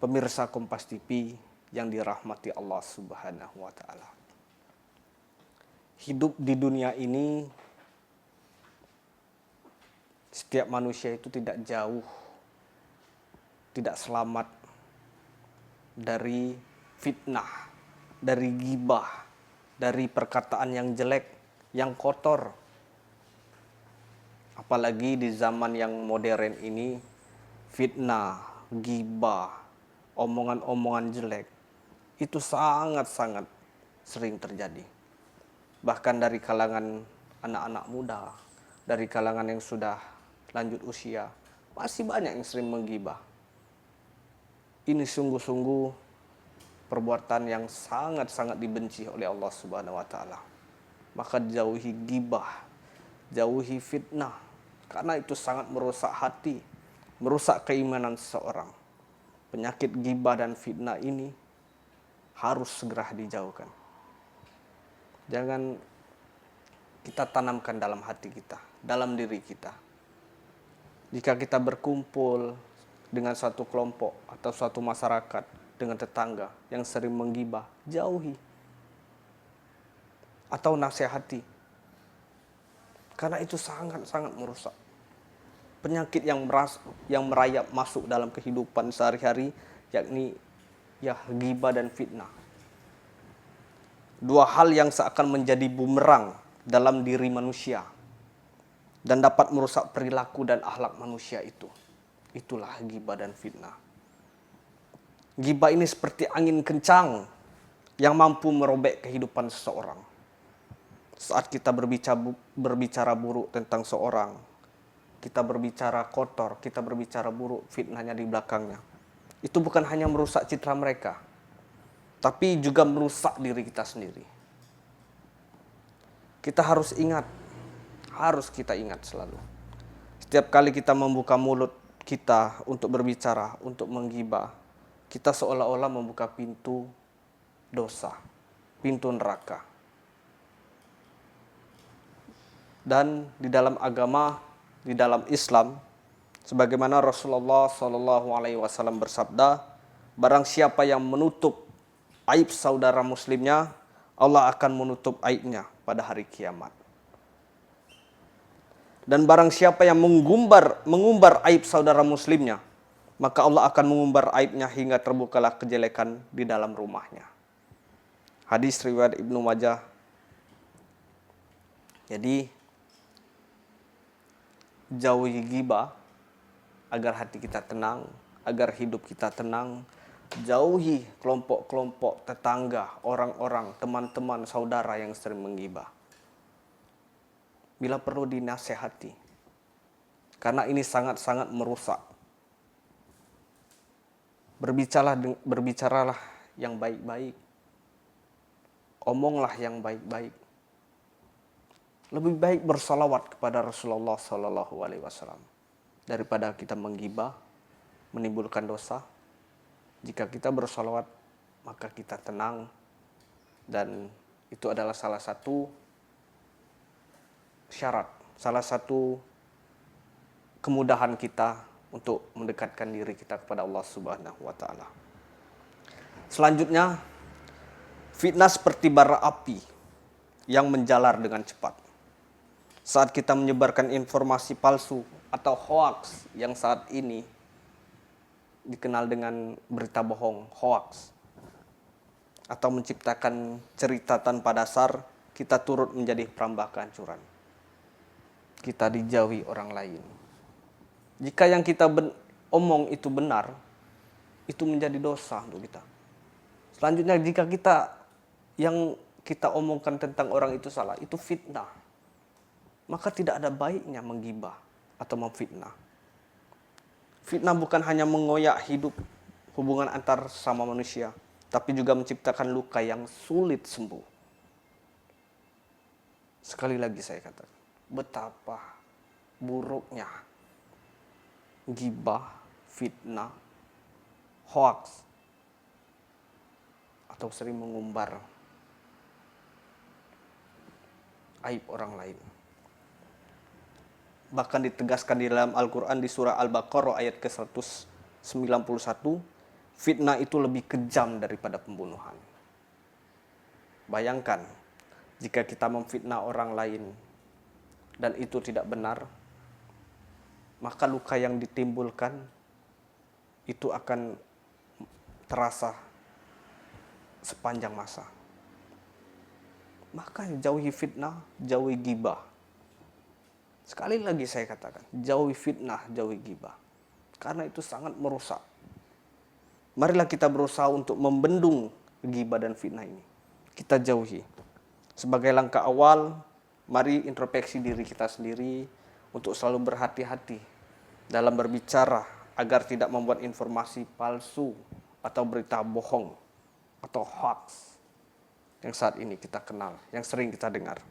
Pemirsa Kompas TV yang dirahmati Allah Subhanahu wa Ta'ala. Hidup di dunia ini, setiap manusia itu tidak jauh, tidak selamat dari fitnah, dari ghibah, dari perkataan yang jelek, yang kotor. Apalagi di zaman yang modern ini, fitnah, ghibah, omongan-omongan jelek itu sangat-sangat sering terjadi. Bahkan dari kalangan anak-anak muda, dari kalangan yang sudah lanjut usia, masih banyak yang sering menggibah. Ini sungguh-sungguh perbuatan yang sangat-sangat dibenci oleh Allah Subhanahu wa Ta'ala. Maka jauhi ghibah, jauhi fitnah, karena itu sangat merusak hati, merusak keimanan seseorang. Penyakit ghibah dan fitnah ini harus segera dijauhkan. Jangan kita tanamkan dalam hati kita, dalam diri kita. Jika kita berkumpul dengan suatu kelompok atau suatu masyarakat, dengan tetangga yang sering menggibah, jauhi. Atau nasihati. Karena itu sangat-sangat merusak. Penyakit yang merayap masuk dalam kehidupan sehari-hari, yakni ghibah dan fitnah. Dua hal yang seakan menjadi bumerang dalam diri manusia dan dapat merusak perilaku dan akhlak manusia itu. Itulah ghibah dan fitnah. Ghibah ini seperti angin kencang yang mampu merobek kehidupan seseorang. Saat kita berbicara buruk tentang seorang, kita berbicara kotor, kita berbicara buruk, fitnahnya di belakangnya. Itu bukan hanya merusak citra mereka, tapi juga merusak diri kita sendiri. Kita harus kita ingat selalu. Setiap kali kita membuka mulut kita untuk berbicara, untuk menggibah, kita seolah-olah membuka pintu dosa, pintu neraka. Dan di dalam agama, di dalam Islam, sebagaimana Rasulullah SAW bersabda, barang siapa yang menutup aib saudara muslimnya, Allah akan menutup aibnya pada hari kiamat. Dan barang siapa yang mengumbar aib saudara muslimnya, maka Allah akan mengumbar aibnya hingga terbukalah kejelekan di dalam rumahnya. Hadis riwayat Ibnu Majah. Jadi, jauhi ghibah agar hati kita tenang, agar hidup kita tenang. Jauhi kelompok-kelompok tetangga, orang-orang, teman-teman, saudara yang sering menggibah. Bila perlu dinasehati, karena ini sangat-sangat merusak. Berbicaralah yang baik-baik, omonglah yang baik-baik. Lebih baik bersalawat kepada Rasulullah SAW daripada kita menggibah, menimbulkan dosa. Jika kita bersalawat, maka kita tenang, dan itu adalah salah satu syarat, salah satu kemudahan kita untuk mendekatkan diri kita kepada Allah Subhanahu wa Ta'ala. Selanjutnya, fitnah seperti bara api yang menjalar dengan cepat. Saat kita menyebarkan informasi palsu atau hoaks yang saat ini dikenal dengan berita bohong, hoaks, atau menciptakan cerita tanpa dasar, kita turut menjadi perambah kehancuran. Kita dijauhi orang lain. Jika yang kita omong itu benar, itu menjadi dosa untuk kita. Selanjutnya, jika yang kita omongkan tentang orang itu salah, itu fitnah, maka tidak ada baiknya menggibah atau memfitnah. Fitnah bukan hanya mengoyak hidup hubungan antar sama manusia, tapi juga menciptakan luka yang sulit sembuh. Sekali lagi saya katakan, betapa buruknya ghibah, fitnah, hoaks, atau sering mengumbar aib orang lain. Bahkan ditegaskan di dalam Al-Quran di surah Al-Baqarah ayat ke-191, fitnah itu lebih kejam daripada pembunuhan. Bayangkan jika kita memfitnah orang lain dan itu tidak benar, maka luka yang ditimbulkan itu akan terasa sepanjang masa. Maka jauhi fitnah, jauhi gibah. Sekali lagi saya katakan, jauhi fitnah, jauhi gibah. Karena itu sangat merusak. Marilah kita berusaha untuk membendung gibah dan fitnah ini. Kita jauhi. Sebagai langkah awal, mari introspeksi diri kita sendiri untuk selalu berhati-hati dalam berbicara agar tidak membuat informasi palsu atau berita bohong atau hoax yang saat ini kita kenal, yang sering kita dengar.